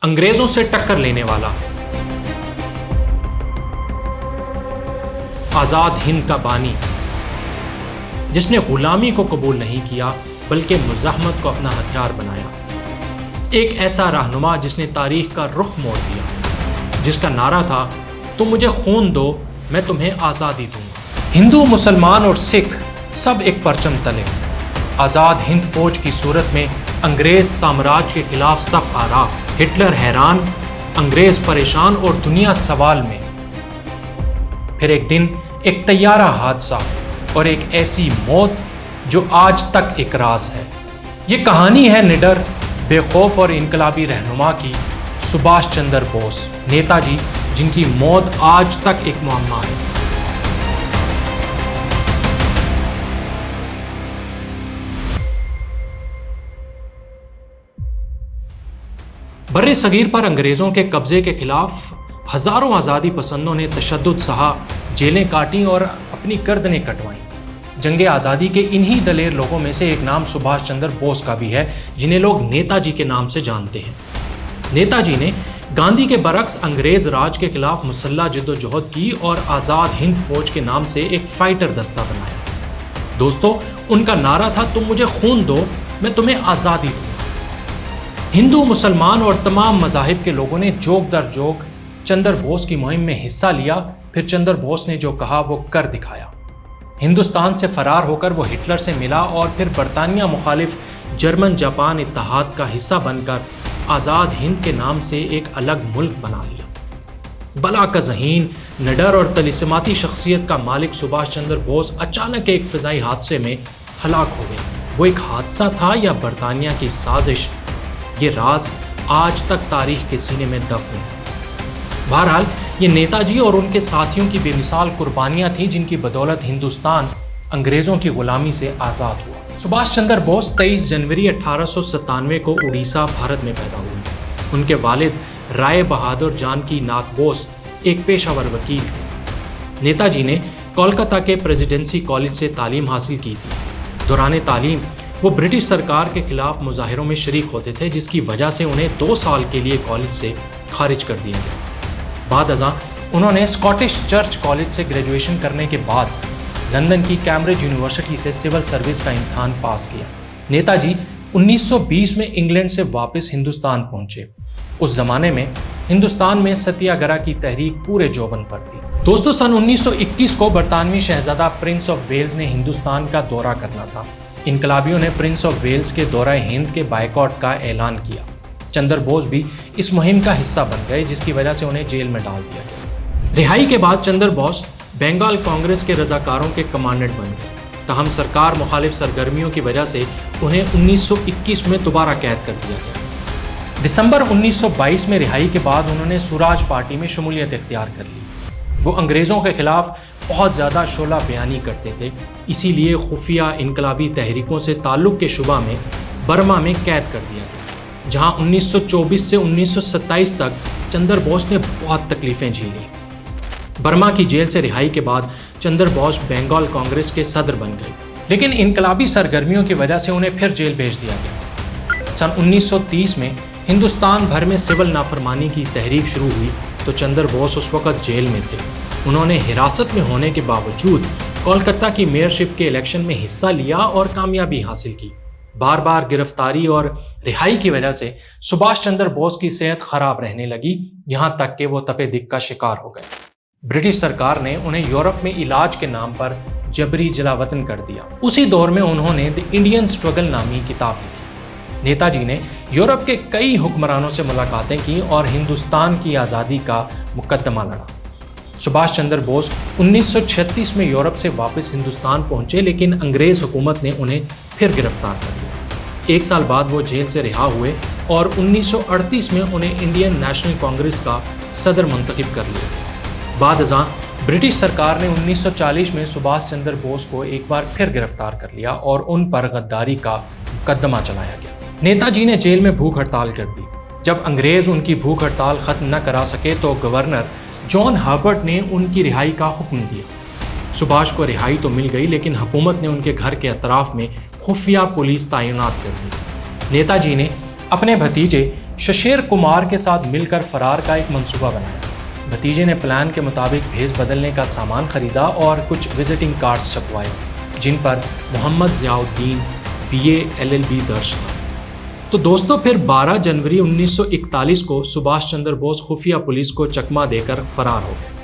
انگریزوں سے ٹکر لینے والا، آزاد ہند کا بانی، جس نے غلامی کو قبول نہیں کیا بلکہ مزاحمت کو اپنا ہتھیار بنایا، ایک ایسا رہنما جس نے تاریخ کا رخ موڑ دیا، جس کا نعرہ تھا تم مجھے خون دو میں تمہیں آزادی دوں گا۔ ہندو، مسلمان اور سکھ سب ایک پرچم تلے آزاد ہند فوج کی صورت میں انگریز سامراج کے خلاف صف آرا، ہٹلر حیران، انگریز پریشان اور دنیا سوال میں۔ پھر ایک دن ایک طیارہ حادثہ اور ایک ایسی موت جو آج تک ایک راز ہے۔ یہ کہانی ہے نڈر، بے خوف اور انقلابی رہنما کی، سبھاش چندر بوس، نیتا جی، جن کی موت آج تک ایک معمہ ہے۔ برِ صغیر پر انگریزوں کے قبضے کے خلاف ہزاروں آزادی پسندوں نے تشدد سہا، جیلیں کاٹیں اور اپنی گردنیں کٹوائیں۔ جنگ آزادی کے انہی دلیر لوگوں میں سے ایک نام سبھاش چندر بوس کا بھی ہے، جنہیں لوگ نیتا جی کے نام سے جانتے ہیں۔ نیتا جی نے گاندھی کے برعکس انگریز راج کے خلاف مسلح جدوجہد کی اور آزاد ہند فوج کے نام سے ایک فائٹر دستہ بنایا۔ دوستو، ان کا نعرہ تھا تم مجھے خون دو میں تمہیں آزادی دوں گا۔ ہندو، مسلمان اور تمام مذاہب کے لوگوں نے جوگ در جوگ چندر بوس کی مہم میں حصہ لیا۔ پھر چندر بوس نے جو کہا وہ کر دکھایا۔ ہندوستان سے فرار ہو کر وہ ہٹلر سے ملا اور پھر برطانیہ مخالف جرمن جاپان اتحاد کا حصہ بن کر آزاد ہند کے نام سے ایک الگ ملک بنا لیا۔ بلا کا ذہین، نڈر اور طلسماتی شخصیت کا مالک سبھاش چندر بوس اچانک ایک فضائی حادثے میں ہلاک ہو گئے۔ وہ ایک حادثہ تھا یا برطانیہ کی سازش؟ یہ راز آج تک تاریخ کے سینے میں دفن ہے۔ بہرحال یہ نیتا جی اور ان کے ساتھیوں کی بے مثال قربانیاں تھیں جن کی بدولت ہندوستان انگریزوں کی غلامی سے آزاد ہوا۔ سبھاش چندر بوس 23 جنوری 1897 کو اڑیسہ، بھارت میں پیدا ہوئے۔ ان کے والد رائے بہادر جانکی ناتھ بوس ایک پیشہ ور وکیل تھے۔ نیتا جی نے کولکتہ کے پریزیڈنسی کالج سے تعلیم حاصل کی تھی۔ دوران تعلیم وہ برٹش سرکار کے خلاف مظاہروں میں شریک ہوتے تھے، جس کی وجہ سے انہیں 2 سال کے لیے کالج سے خارج کر دیا گیا۔ بعد ازاں انہوں نے اسکاٹش چرچ کالج سے گریجویشن کرنے کے بعد لندن کی کیمبرج یونیورسٹی سے سول سروس کا امتحان پاس کیا۔ نیتا جی 1920 میں انگلینڈ سے واپس ہندوستان پہنچے۔ اس زمانے میں ہندوستان میں ستیہ گرہ کی تحریک پورے جوبن پر تھی۔ دوستو، سن 1921 کو برطانوی شہزادہ پرنس آف ویلز نے ہندوستان کا دورہ کرنا تھا۔ انقلابیوں نے پرنس آف ویلز کے دورہ ہند کے بائیکاٹ کا اعلان کیا۔ چندر بوس بھی اس مہم کا حصہ بن گئے، جس کی وجہ سے انہیں جیل میں ڈال دیا گیا۔ رہائی کے بعد چندر بوس بنگال کانگریس کے رضاکاروں کے کمانڈنٹ بن گئے، تاہم سرکار مخالف سرگرمیوں کی وجہ سے انہیں 1921 میں دوبارہ قید کر دیا گیا۔ دسمبر 1922 میں رہائی کے بعد انہوں نے سوراج پارٹی میں شمولیت اختیار کر لی۔ وہ انگریزوں کے خلاف بہت زیادہ شعلہ بیانی کرتے تھے، اسی لیے خفیہ انقلابی تحریکوں سے تعلق کے شبہ میں برما میں قید کر دیا گیا، جہاں 1924 سے 1927 تک چندر بوس نے بہت تکلیفیں جھیلیں۔ برما کی جیل سے رہائی کے بعد چندر بوس بنگال کانگریس کے صدر بن گئے، لیکن انقلابی سرگرمیوں کی وجہ سے انہیں پھر جیل بھیج دیا گیا۔ سن 1930 میں ہندوستان بھر میں سول نافرمانی کی تحریک شروع ہوئی تو چندر بوس اس وقت جیل میں تھے۔ انہوں نے حراست میں ہونے کے باوجود کولکتہ کی میئرشپ کے الیکشن میں حصہ لیا اور کامیابی حاصل کی۔ بار بار گرفتاری اور رہائی کی وجہ سے سبھاش چندر بوس کی صحت خراب رہنے لگی، یہاں تک کہ وہ تپِ دق کا شکار ہو گئے۔ برٹش سرکار نے انہیں یورپ میں علاج کے نام پر جبری جلاوطن کر دیا۔ اسی دور میں انہوں نے دی انڈین اسٹرگل نامی کتاب لکھی۔ نیتا جی نے یورپ کے کئی حکمرانوں سے ملاقاتیں کی اور ہندوستان کی آزادی کا مقدمہ لڑا۔ سبھاش چندر بوس 1936 میں یورپ سے واپس ہندوستان پہنچے، لیکن انگریز حکومت نے انہیں پھر گرفتار کر لیا۔ 1 سال بعد وہ جیل سے رہا ہوئے اور 1938 میں انہیں انڈین نیشنل کانگریس کا صدر منتخب کر لیا گیا۔ بعد ازاں برٹش سرکار نے 1940 میں سبھاش چندر بوس کو ایک بار پھر گرفتار کر لیا اور ان پر غداری کا مقدمہ چلایا گیا۔ نیتا جی نے جیل میں بھوک ہڑتال کر دی۔ جب انگریز ان کی بھوک ہڑتال ختم نہ کرا سکے تو گورنر جان ہربرٹ نے ان کی رہائی کا حکم دیا۔ سبھاش کو رہائی تو مل گئی، لیکن حکومت نے ان کے گھر کے اطراف میں خفیہ پولیس تعینات کر دی۔ نیتا جی نے اپنے بھتیجے ششیر کمار کے ساتھ مل کر فرار کا ایک منصوبہ بنایا۔ بھتیجے نے پلان کے مطابق بھیس بدلنے کا سامان خریدا اور کچھ وزٹنگ کارڈز چھپوائے جن پر محمد ضیاء الدین BA LLB درج تھا۔ تو دوستو پھر 12 جنوری 1941 کو سبھاش چندر بوس خفیہ پولیس کو چکمہ دے کر فرار ہو گئے۔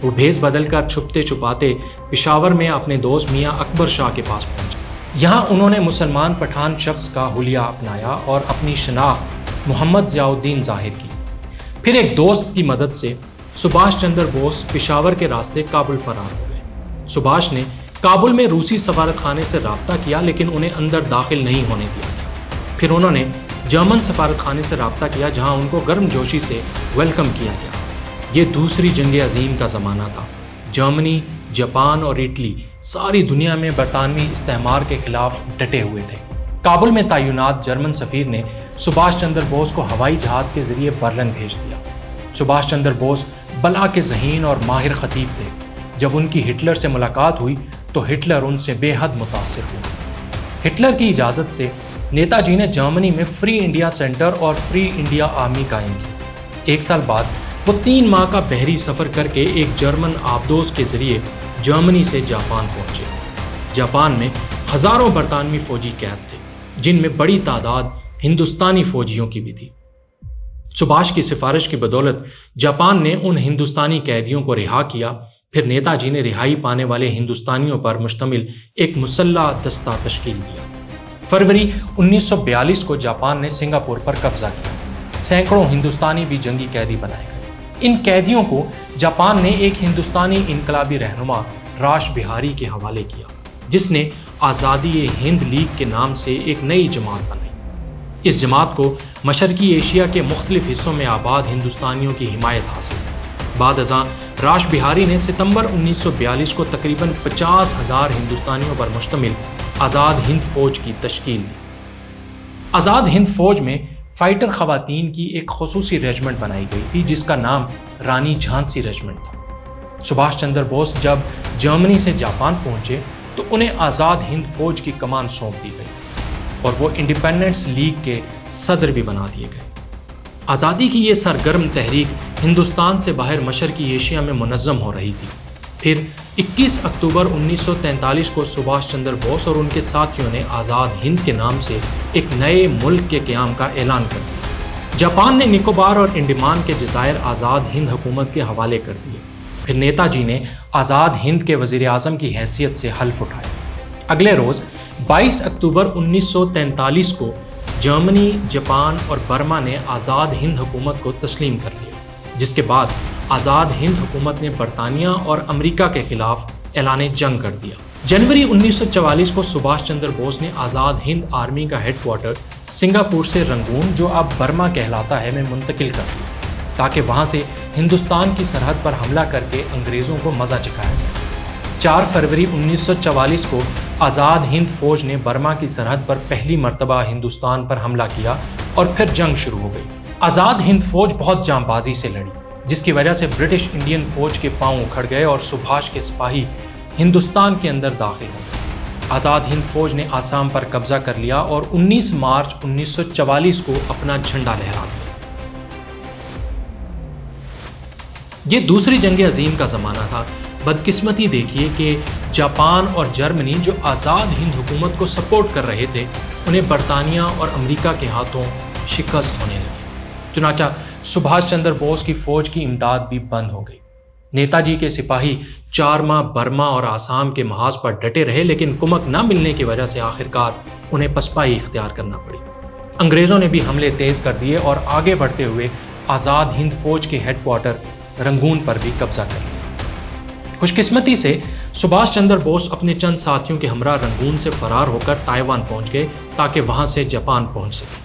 وہ بھیس بدل کر چھپتے چھپاتے پشاور میں اپنے دوست میاں اکبر شاہ کے پاس پہنچے۔ یہاں انہوں نے مسلمان پٹھان شخص کا حلیہ اپنایا اور اپنی شناخت محمد ضیاء الدین ظاہر کی۔ پھر ایک دوست کی مدد سے سبھاش چندر بوس پشاور کے راستے کابل فرار ہو گئے۔ سبھاش نے کابل میں روسی سفارت خانے سے رابطہ کیا لیکن انہیں اندر داخل نہیں ہونے دیا گیا۔ پھر انہوں نے جرمن سفارت خانے سے رابطہ کیا جہاں ان کو گرم جوشی سے ویلکم کیا گیا۔ یہ دوسری جنگ عظیم کا زمانہ تھا۔ جرمنی، جاپان اور اٹلی ساری دنیا میں برطانوی استعمار کے خلاف ڈٹے ہوئے تھے۔ کابل میں تعینات جرمن سفیر نے سبھاش چندر بوس کو ہوائی جہاز کے ذریعے برلن بھیج دیا۔ سبھاش چندر بوس بلا کے ذہین اور ماہر خطیب تھے۔ جب ان کی ہٹلر سے ملاقات ہوئی تو ہٹلر ان سے بے حد متاثر ہوئے۔ ہٹلر کی اجازت سے نیتا جی نے جرمنی میں فری انڈیا سینٹر اور فری انڈیا آرمی قائم کی۔ ایک سال بعد وہ 3 ماہ کا بحری سفر کر کے ایک جرمن آبدوز کے ذریعے جرمنی سے جاپان پہنچے۔ جاپان میں ہزاروں برطانوی فوجی قید تھے جن میں بڑی تعداد ہندوستانی فوجیوں کی بھی تھی۔ سبھاش کی سفارش کی بدولت جاپان نے ان ہندوستانی قیدیوں کو رہا کیا۔ پھر نیتا جی نے رہائی پانے والے ہندوستانیوں پر مشتمل ایک مسلح دستہ تشکیل دیا۔ فروری 1942 کو جاپان نے سنگاپور پر قبضہ کیا۔ سینکڑوں ہندوستانی بھی جنگی قیدی بنائے گئے۔ ان قیدیوں کو جاپان نے ایک ہندوستانی انقلابی رہنما راش بہاری کے حوالے کیا جس نے آزادی ہند لیگ کے نام سے ایک نئی جماعت بنائی۔ اس جماعت کو مشرقی ایشیا کے مختلف حصوں میں آباد ہندوستانیوں کی حمایت حاصل ہے۔ بعد ازاں راش بہاری نے ستمبر 1942 کو تقریباً 50,000 ہندوستانیوں پر مشتمل آزاد ہند فوج کی تشکیل دی۔ آزاد ہند فوج میں فائٹر خواتین کی ایک خصوصی ریجمنٹ بنائی گئی تھی جس کا نام رانی جھانسی ریجمنٹ تھا۔ سبھاش چندر بوس جب جرمنی سے جاپان پہنچے تو انہیں آزاد ہند فوج کی کمان سونپ دی گئی اور وہ انڈیپینڈنس لیگ کے صدر بھی بنا دیے گئے۔ آزادی کی یہ سرگرم تحریک ہندوستان سے باہر مشرقی ایشیا میں منظم ہو رہی تھی۔ پھر 21 اکتوبر 1943 کو سبھاش چندر بوس اور ان کے ساتھیوں نے آزاد ہند کے نام سے ایک نئے ملک کے قیام کا اعلان کر دیا۔ جاپان نے نکوبار اور انڈیمان کے جزائر آزاد ہند حکومت کے حوالے کر دیے۔ پھر نیتا جی نے آزاد ہند کے وزیر اعظم کی حیثیت سے حلف اٹھایا۔ اگلے روز 22 اکتوبر 1943 کو جرمنی، جاپان اور برما نے آزاد ہند حکومت کو تسلیم کر لیا، جس کے بعد آزاد ہند حکومت نے برطانیہ اور امریکہ کے خلاف اعلان جنگ کر دیا۔ جنوری 1944 کو سبھاش چندر بوس نے آزاد ہند آرمی کا ہیڈ کوارٹر سنگاپور سے رنگون، جو اب برما کہلاتا ہے، میں منتقل کر دیا تاکہ وہاں سے ہندوستان کی سرحد پر حملہ کر کے انگریزوں کو مزہ چکھایا جائے۔ 4 فروری 1944 کو آزاد ہند فوج نے برما کی سرحد پر پہلی مرتبہ ہندوستان پر حملہ کیا اور پھر جنگ شروع ہو گئی۔ آزاد ہند فوج بہت جاں بازی سے لڑی جس کی وجہ سے برٹش انڈین فوج کے پاؤں اکھڑ گئے اور سبھاش کے سپاہی ہندوستان کے اندر داخل ہو گئے۔ آزاد ہند فوج نے آسام پر قبضہ کر لیا اور 19 مارچ 1944 کو اپنا جھنڈا لہرا دیا۔ یہ دوسری جنگ عظیم کا زمانہ تھا۔ بدقسمتی دیکھیے کہ جاپان اور جرمنی جو آزاد ہند حکومت کو سپورٹ کر رہے تھے انہیں برطانیہ اور امریکہ کے ہاتھوں شکست ہونے لگی۔ چنانچہ سبھاش چندر بوس کی فوج کی امداد بھی بند ہو گئی۔ نیتا جی کے سپاہی 4 ماہ برما اور آسام کے محاذ پر ڈٹے رہے لیکن کمک نہ ملنے کی وجہ سے آخرکار انہیں پسپائی اختیار کرنا پڑی۔ انگریزوں نے بھی حملے تیز کر دیے اور آگے بڑھتے ہوئے آزاد ہند فوج کے ہیڈ کوارٹر رنگون پر بھی قبضہ کر لیا۔ خوش قسمتی سے سبھاش چندر بوس اپنے چند ساتھیوں کے ہمراہ رنگون سے فرار ہو کر تائیوان پہنچ گئے تاکہ وہاں سے جاپان پہنچ سکے۔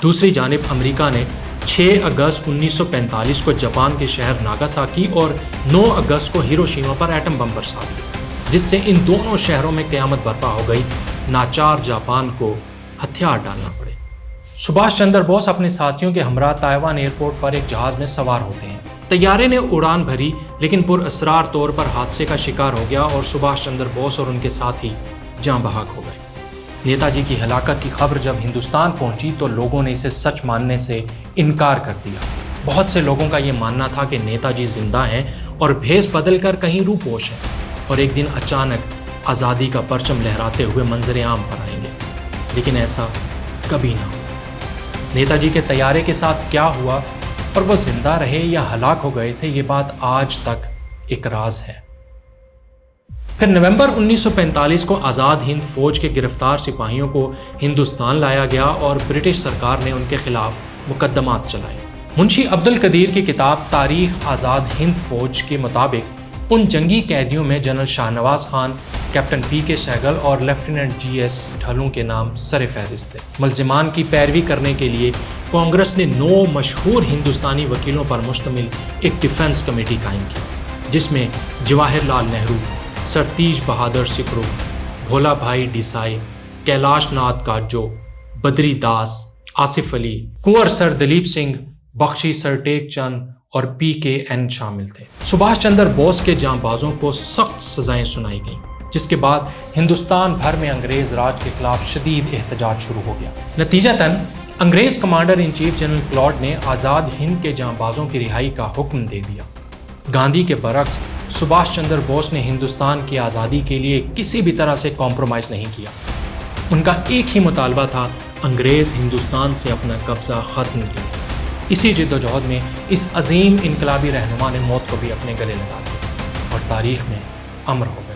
دوسری جانب امریکہ نے 6 اگست 1945 کو جاپان کے شہر ناگاساکی اور 9 اگست کو ہیروشیما پر ایٹم بم برسا دیا، جس سے ان دونوں شہروں میں قیامت برپا ہو گئی۔ ناچار جاپان کو ہتھیار ڈالنا پڑے۔ سبھاش چندر بوس اپنے ساتھیوں کے ہمراہ تائیوان ایئرپورٹ پر ایک جہاز میں سوار ہوتے ہیں۔ طیارے نے اڑان بھری لیکن پر اسرار طور پر حادثے کا شکار ہو گیا اور سبھاش چندر بوس اور ان کے ساتھی جاں بحق ہو گئے۔ نیتا جی کی ہلاکت کی خبر جب ہندوستان پہنچی تو لوگوں نے اسے سچ ماننے سے انکار کر دیا۔ بہت سے لوگوں کا یہ ماننا تھا کہ نیتا جی زندہ ہیں اور بھیس بدل کر کہیں روپوش ہیں اور ایک دن اچانک آزادی کا پرچم لہراتے ہوئے منظر عام پر آئیں گے، لیکن ایسا کبھی نہ ہوا۔ نیتا جی کے طیارے کے ساتھ کیا ہوا اور وہ زندہ رہے یا ہلاک ہو گئے تھے، یہ بات آج تک ایک راز ہے۔ پھر نومبر 1945 کو آزاد ہند فوج کے گرفتار سپاہیوں کو ہندوستان لایا گیا اور برٹش سرکار نے ان کے خلاف مقدمات چلائے۔ منشی عبد القدیر کی کتاب تاریخ آزاد ہند فوج کے مطابق ان جنگی قیدیوں میں جنرل شاہ نواز خان، کیپٹن پی کے سہگل اور لیفٹیننٹ جی ایس ڈھلوں کے نام سر فہرست تھے۔ ملزمان کی پیروی کرنے کے لیے کانگریس نے 9 مشہور ہندوستانی وکیلوں پر مشتمل ایک ڈیفنس کمیٹی قائم کی، جس میں جواہر لال نہرو، سر تیج بہادر سکرو، بھولا بھائی دیسائی، کیلاش ناتھ کاٹجو، بدری داس، آصف علی، کنور سر دلیپ سنگھ، بخشی سر ٹیک چند اور پی کے این شامل تھے۔ سبھاش چندر بوس کے جاں بازوں کو سخت سزائیں سنائی گئیں، جس کے بعد ہندوستان بھر میں انگریز راج کے خلاف شدید احتجاج شروع ہو گیا۔ نتیجتاً انگریز commander in chief general Claude نے آزاد ہند کے جاں بازوں کی رہائی کا حکم دے دیا۔ گاندھی کے برعکس سبھاش چندر بوس نے ہندوستان کی آزادی کے لیے کسی بھی طرح سے کمپرومائز نہیں کیا۔ ان کا ایک ہی مطالبہ تھا، انگریز ہندوستان سے اپنا قبضہ ختم کرے۔ اسی جدوجہد میں اس عظیم انقلابی رہنما نے موت کو بھی اپنے گلے لگا دیا اور تاریخ میں امر ہو گیا۔